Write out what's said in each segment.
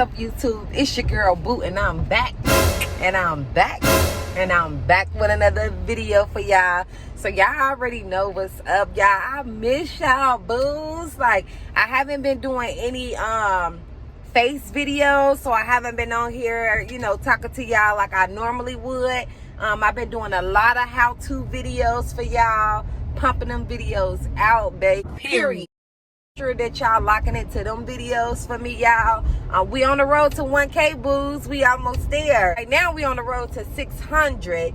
up, YouTube? It's your girl Boo, and I'm back. And I'm back. And I'm back with another video for y'all. So y'all already know what's up, y'all. I miss y'all, boos. Like, I haven't been doing any face videos, so I haven't been on here, you know, talking to y'all like I normally would. I've been doing a lot of how-to videos for y'all, pumping them videos out, baby. Period. Sure that y'all locking into them videos for me, y'all. We on the road to 1K, boos. We almost there. Right now we on the road to 600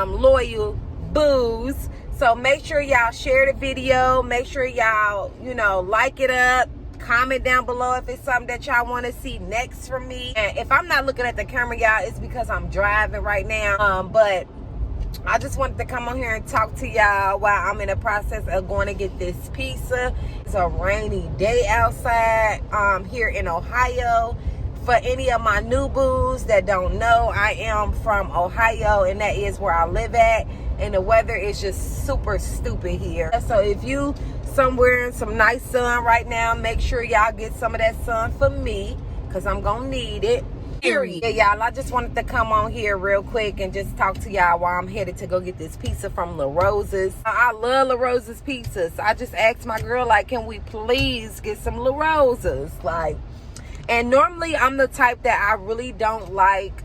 loyal boos. So make sure y'all share the video. Make sure y'all, you know, like it up. Comment down below if it's something that y'all want to see next from me. And if I'm not looking at the camera, y'all, it's because I'm driving right now. But I just wanted to come on here and talk to y'all while I'm in the process of going to get this pizza. It's a rainy day outside here in Ohio. For any of my new boos that don't know, I am from Ohio, and that is where I live at. And the weather is just super stupid here. So if you somewhere in some nice sun right now, make sure y'all get some of that sun for me, because I'm gonna need it. Period. Yeah, y'all, I just wanted to come on here real quick and just talk to y'all while I'm headed to go get this pizza from La Rosa's. I love La Rosa's pizzas. I just asked my girl, like, can we please get some La Rosa's? Like, and normally I'm the type that I really don't like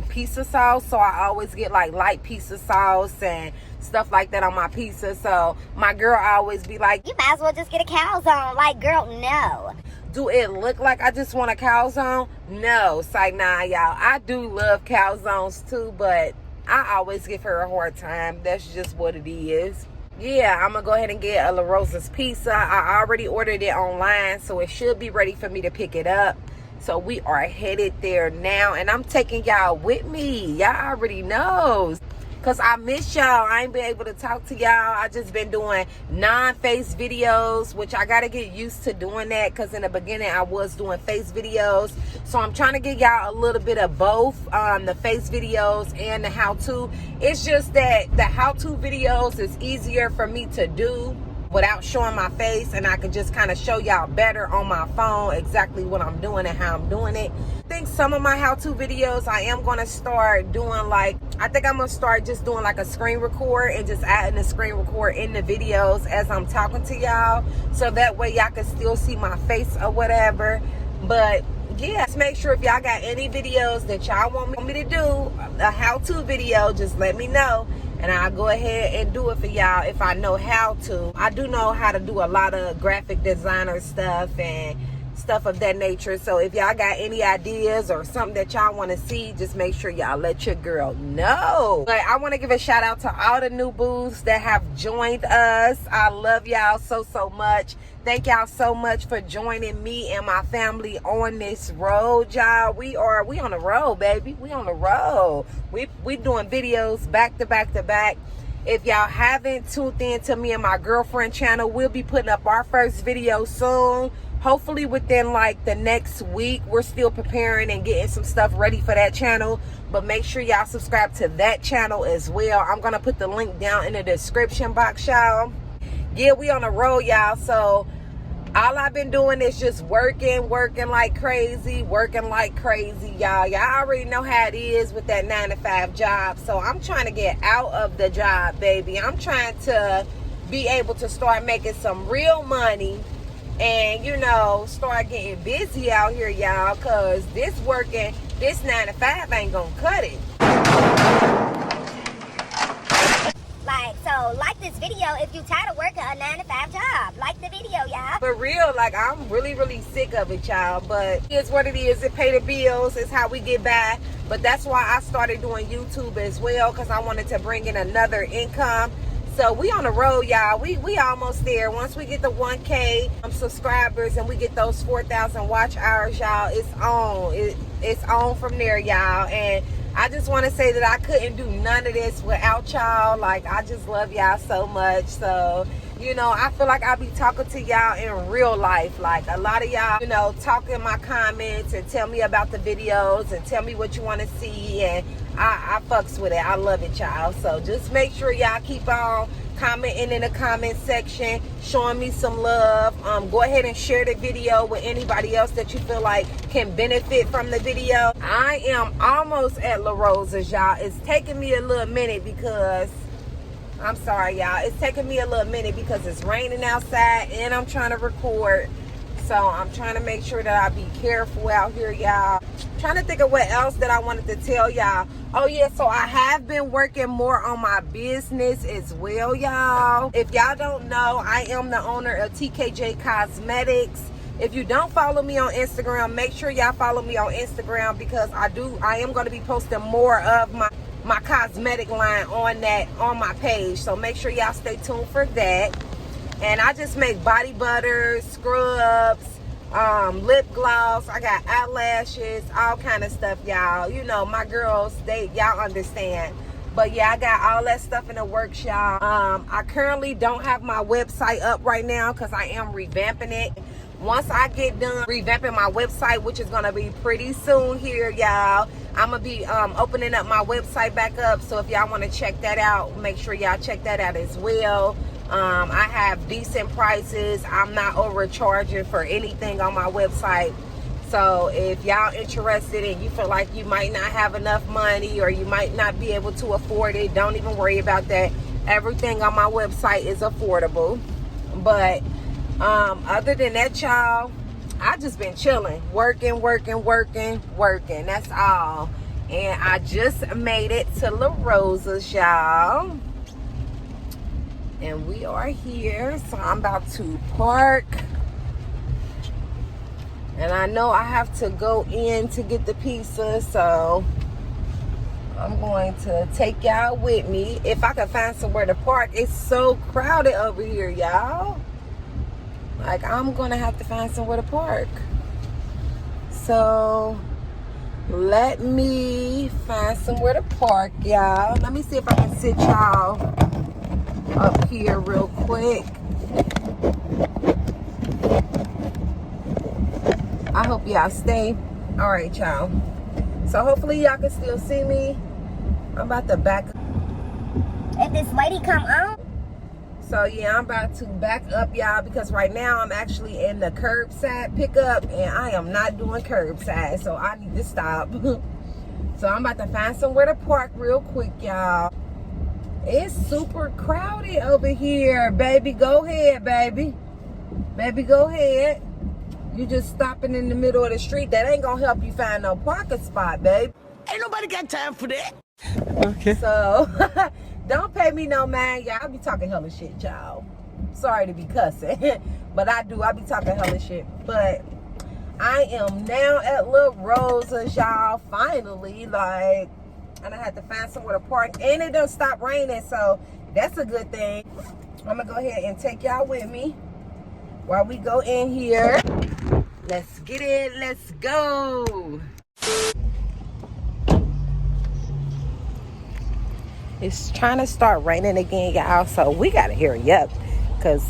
pizza sauce, so I always get like light pizza sauce and stuff like that on my pizza. So my girl always be like, you might as well just get a calzone. Like, girl, no. Do it look like I just want a calzone? No. It's like, nah, y'all. I do love calzones too, but I always give her a hard time. That's just what it is. Yeah, I'm going to go ahead and get a La Rosa's pizza. I already ordered it online, so it should be ready for me to pick it up. So we are headed there now, and I'm taking y'all with me. Y'all already knows. Because I miss y'all. I ain't been able to talk to y'all. I just been doing non-face videos, which I got to get used to doing that, because in the beginning I was doing face videos. So I'm trying to get y'all a little bit of both, the face videos and the how-to. It's just that the how-to videos is easier for me to do without showing my face, and I can just kind of show y'all better on my phone exactly what I'm doing and how I'm doing it. I think some of my how-to videos I am going to start doing, like, I think I'm going to start just doing like a screen record and just adding the screen record in the videos as I'm talking to y'all, so that way y'all can still see my face or whatever. But yeah, just make sure if y'all got any videos that y'all want me to do, a how-to video, just let me know, and I'll go ahead and do it for y'all if I know how to. I do know how to do a lot of graphic designer stuff and stuff of that nature. So if y'all got any ideas or something that y'all want to see, just make sure y'all let your girl know. But I want to give a shout out to all the new boos that have joined us. I love y'all so much. Thank y'all so much for joining me and my family on this road, y'all. We on the road, baby. We on the road. We doing videos back to back to back. If y'all haven't tuned in to me and my girlfriend channel, we'll be putting up our first video soon. Hopefully within like the next week. We're still preparing and getting some stuff ready for that channel. But make sure y'all subscribe to that channel as well. I'm going to put the link down in the description box, y'all. Yeah, we on the road, y'all. So all I've been doing is just working like crazy, y'all. Y'all already know how it is with that 9-to-5 job. So I'm trying to get out of the job, baby. I'm trying to be able to start making some real money and, you know, start getting busy out here, y'all, because this 9-to-5 ain't gonna cut it. Like this video if you tired of working a 9-to-5 job. Like the video, y'all. For real, like, I'm really sick of it, y'all. But it's what it is. It pay the bills. It's how we get by. But that's why I started doing YouTube as well, because I wanted to bring in another income. So we on the road, y'all. We almost there. Once we get the 1K subscribers and we get those 4,000 watch hours, y'all, it's on. It's on from there, y'all. And I just want to say that I couldn't do none of this without y'all. Like, I just love y'all so much. So, you know, I feel like I be talking to y'all in real life. Like, a lot of y'all, you know, talk in my comments and tell me about the videos and tell me what you want to see. And I fucks with it. I love it, y'all. So just make sure y'all keep on commenting in the comment section, showing me some love. Go ahead and share the video with anybody else that you feel like can benefit from the video. I am almost at La Rosa's, y'all. It's taking me a little minute because I'm sorry, y'all. It's taking me a little minute because it's raining outside and I'm trying to record. So I'm trying to make sure that I be careful out here, y'all. Trying to think of what else that I wanted to tell y'all. Oh yeah, so I have been working more on my business as well, y'all. If y'all don't know, I am the owner of TKJ Cosmetics. If you don't follow me on Instagram, make sure y'all follow me on Instagram because I am going to be posting more of my cosmetic line on my page. So make sure y'all stay tuned for that. And I just make body butters, scrubs, lip gloss. I got eyelashes, all kind of stuff, y'all. You know, my girls, y'all understand. But yeah, I got all that stuff in the works, y'all. I currently don't have my website up right now because I am revamping it. Once I get done revamping my website, which is going to be pretty soon here, y'all, I'm going to be opening up my website back up. So if y'all want to check that out, make sure y'all check that out as well. I have decent prices. I'm not overcharging for anything on my website. So if y'all interested and you feel like you might not have enough money or you might not be able to afford it, don't even worry about that. Everything on my website is affordable. But other than that, y'all, I just been chilling, working. That's all. And I just made it to La Rosa's, y'all. And we are here, so I'm about to park. And I know I have to go in to get the pizza, so I'm going to take y'all with me. If I can find somewhere to park. It's so crowded over here, y'all. Like, I'm gonna have to find somewhere to park. So let me find somewhere to park, y'all. Let me see if I can sit y'all up here real quick. I hope y'all stay. All right, y'all. So hopefully y'all can still see me. I'm about to back up. If this lady come on. So yeah, I'm about to back up, y'all, because right now I'm actually in the curbside pickup and I am not doing curbside, so I need to stop. So I'm about to find somewhere to park real quick, y'all. It's super crowded over here. Baby, go ahead, baby. Baby, go ahead. You just stopping in the middle of the street. That ain't gonna help you find no parking spot, babe. Ain't nobody got time for that. Okay. So, don't pay me no mind, y'all. I be talking hella shit, y'all. Sorry to be cussing. But I do. I be talking hella shit. But I am now at La Rosa's, y'all. Finally, like, and I had to find somewhere to park. And it don't stop raining, so that's a good thing. I'm going to go ahead and take y'all with me while we go in here. Let's get it. Let's go. It's trying to start raining again, y'all, so we got to hurry up because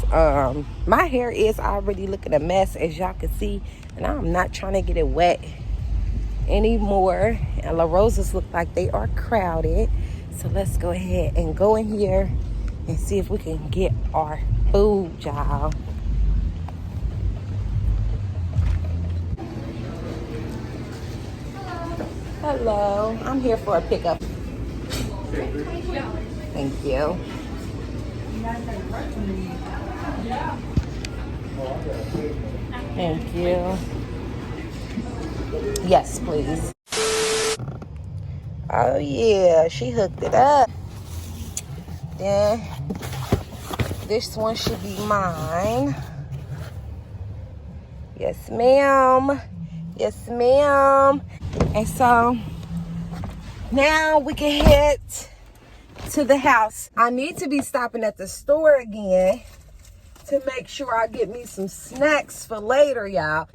my hair is already looking a mess, as y'all can see, and I'm not trying to get it wet anymore. And La Rosa's look like they are crowded, so let's go ahead and go in here and see if we can get our food, y'all. Hello, I'm here for a pickup. Thank you. Thank you. Yes, please. Oh yeah, she hooked it up. Then this one should be mine. Yes, ma'am. Yes, ma'am. And so now we can head to the house. I need to be stopping at the store again to make sure I get me some snacks for later, y'all.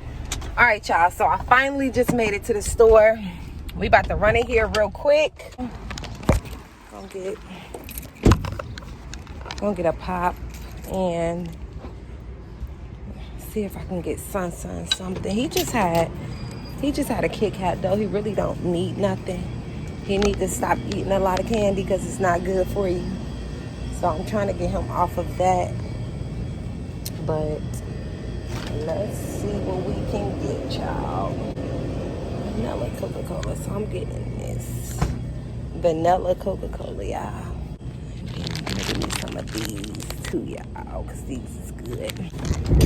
All right, y'all, so I finally just made it to the store. We about to run in here real quick. Gonna get a pop and see if I can get Son something. He just had a Kit Kat though. He really don't need nothing. He need to stop eating a lot of candy because it's not good for you. So I'm trying to get him off of that. But let's see what we can get, y'all. Vanilla Coca-Cola. So I'm getting this vanilla Coca-Cola, y'all. Give me some of these too, y'all, because these is good.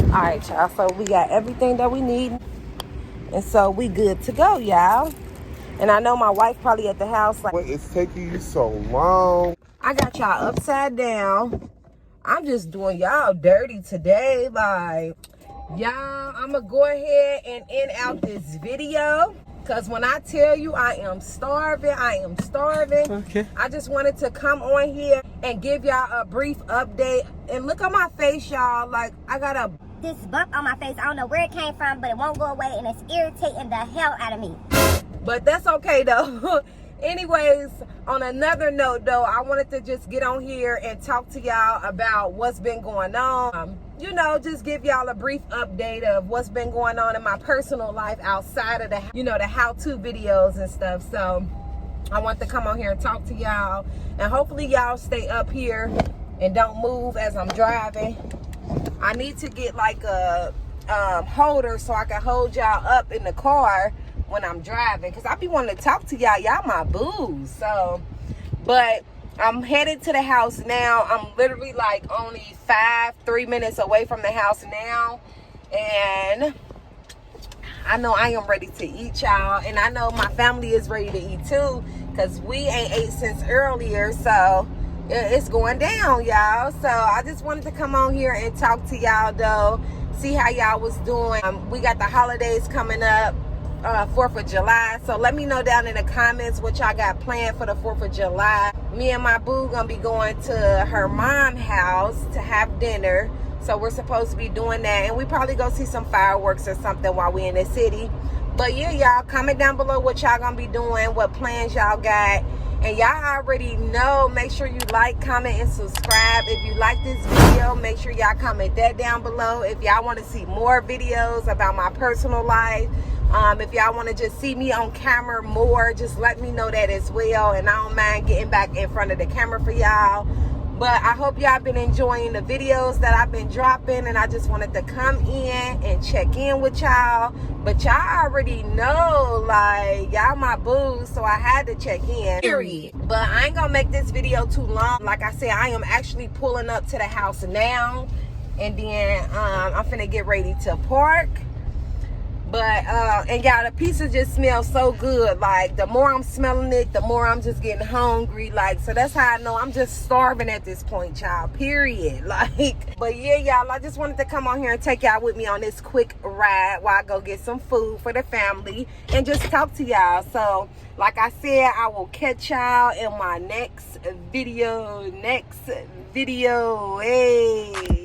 All right, y'all. So we got everything that we need. And so we good to go, y'all. And I know my wife probably at the house like, what is taking you so long? I got y'all upside down. I'm just doing y'all dirty today. Like, y'all, I'm going to go ahead and end out this video. Because when I tell you I am starving, I am starving. Okay. I just wanted to come on here and give y'all a brief update. And look at my face, y'all. Like, I got a... This bump on my face, I don't know where it came from, but it won't go away, and it's irritating the hell out of me. But that's okay, though. Anyways, on another note, though, I wanted to just get on here and talk to y'all about what's been going on. You know, just give y'all a brief update of what's been going on in my personal life outside of the, you know, the how-to videos and stuff. So I want to come on here and talk to y'all, and hopefully y'all stay up here and don't move as I'm driving. I need to get like a holder so I can hold y'all up in the car when I'm driving, because I be wanting to talk to y'all. Y'all my booze. So, but I'm headed to the house now. I'm literally like only 3 minutes away from the house now, and I know I am ready to eat, y'all, and I know my family is ready to eat too, because we ain't ate since earlier. So it's going down, y'all. So I just wanted to come on here and talk to y'all, though, see how y'all was doing. We got the holidays coming up, 4th of July. So let me know down in the comments what y'all got planned for the 4th of July. Me and my boo gonna be going to her mom's house to have dinner. So we're supposed to be doing that, and we probably go see some fireworks or something while we in the city. But yeah, y'all, comment down below what y'all gonna be doing, what plans y'all got. And y'all already know, make sure you like, comment, and subscribe. If you like this video, make sure y'all comment that down below. If y'all want to see more videos about my personal life, if y'all want to just see me on camera more, just let me know that as well. And I don't mind getting back in front of the camera for y'all. But I hope y'all been enjoying the videos that I've been dropping, and I just wanted to come in and check in with y'all. But y'all already know, like, y'all my booze, so I had to check in, period. But I ain't gonna make this video too long. Like I said, I am actually pulling up to the house now, and then I'm finna get ready to park. But and y'all, the pizza just smells so good. Like, the more I'm smelling it, the more I'm just getting hungry. Like, so that's how I know I'm just starving at this point, y'all, period. Like, but yeah, y'all, I just wanted to come on here and take y'all with me on this quick ride while I go get some food for the family and just talk to y'all. So like I said, I will catch y'all in my next video. Hey.